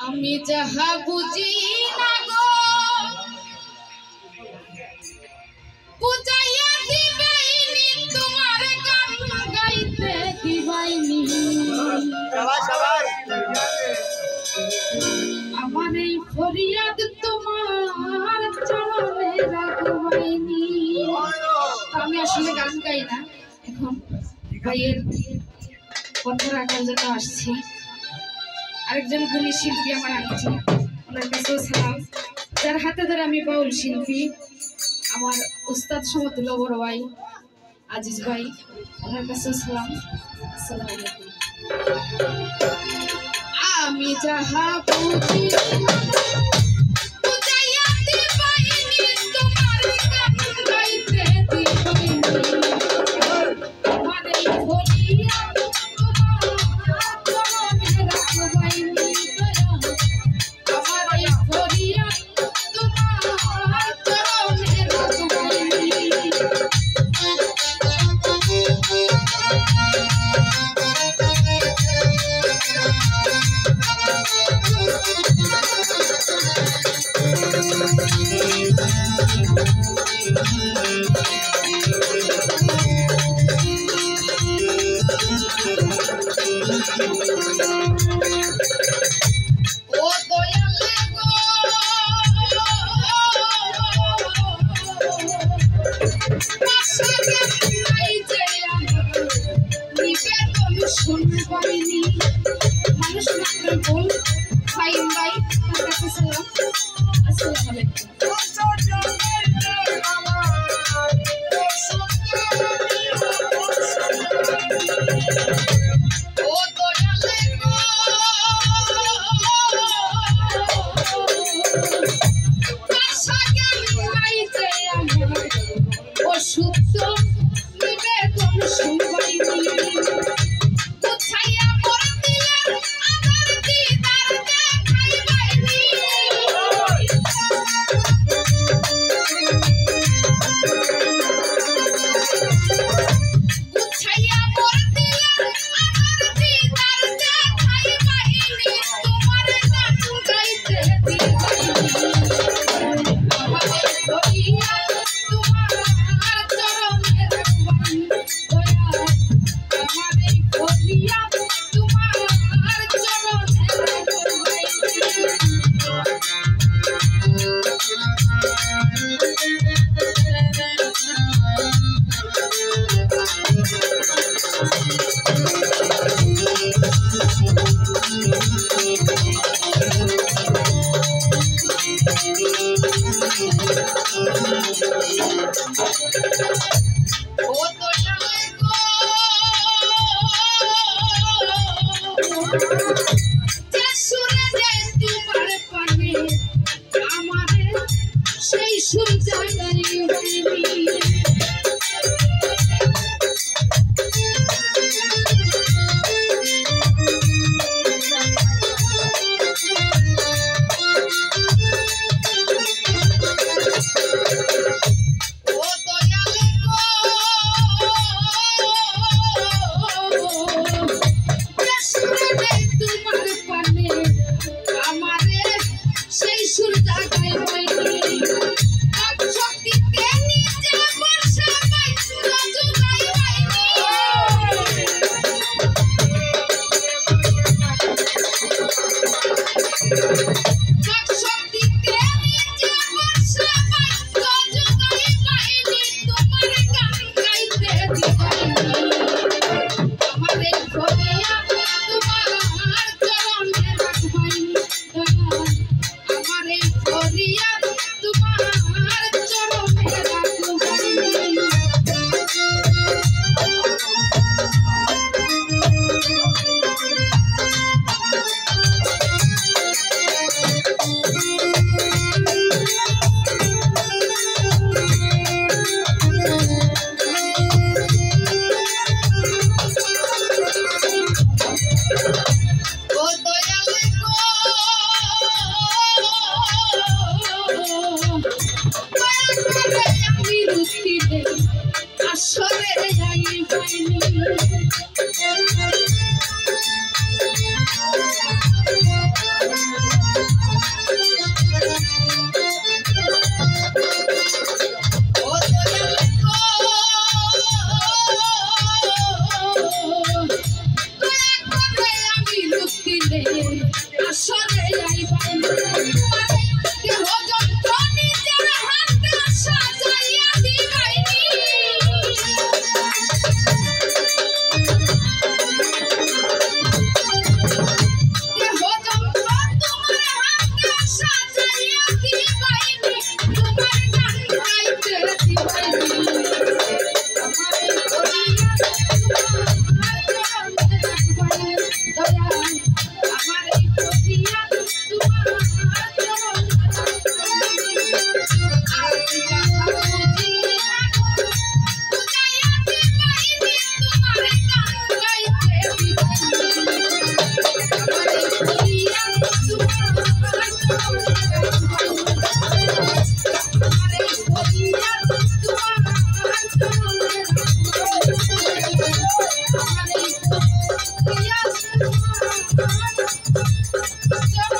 আমি যাহা বুঝি না গো বুঝাইয়া দিবাইনি তোমার গান গাইতে দিবাইনি আমার এই ফরিয়াদ তোমার চরণে রাখবাইনি। আমি আসলে গান গাই না, এখন ভাইয়ের কথা রাখার জন্য আসছি। আরেকজন গুণী শিল্পী আমার আনছি, ওনার কাছেও সালাম। যার হাতে ধরে আমি বাউল শিল্পী, আমার উস্তাদ সমতুল্য বড় ভাই আজিজ ভাই, ওনার কাছেও সালাম। আসসালামু আলাইকুম। আমি যাহা বুঝি বুঝাইয়া দিবাইনি তোমার গান গাইতে দিবাইনি আমার এই ফরিয়াদ তোমার চরণে রাখবাইনি আমার এই ফরিয়াদ তোমার চরণে রাখবাইনি। ও দয়ালে গো পাশে নাই যে আমার নিবেদন শুনবাইনি। মানুষ মাত্র বল ফাইন ভাই, তার কাছে সালাম। আসসালামু আলাইকুম। ও দয়ালে গো পাশে নাই যে আমার ও শুদ্ধ নিবেদন শুনবাইনি বুঝাইয়া মোর দিলের আমার দিদার দেখাইবাইনি বুঝাইয়া মোর দিলের আমার দিদার দেখাইবাইনি তোমার গান গাইতে দিবাইনি আমার এই ফরিয়াদ তোমার চরণে রাখবাইনি দয়া আমার এই ফরিয়াদ তোমার চরণে ও দয়ালে গো যে সুরে যে তোমার পানে আমারে সেই সুর জাগাই হইনি ও দয়ালে গো যে সুরে যে তোমার পানে আমারে সেই সুর জাগাই হইনি শক্তিতে নিজে বর্ষা বাইস্ত জুগাই হইনি শক্তিতে নিজে বর্ষা বাইস্ত জুগাই হইনি তোমার গান গাইতে দিবাইনি আমার এই ফরিয়াদ তোমার চরণে রাখবাইনি আমার এই ফরিয়াদ তোমার চরণে রাখবাইনি। চোখ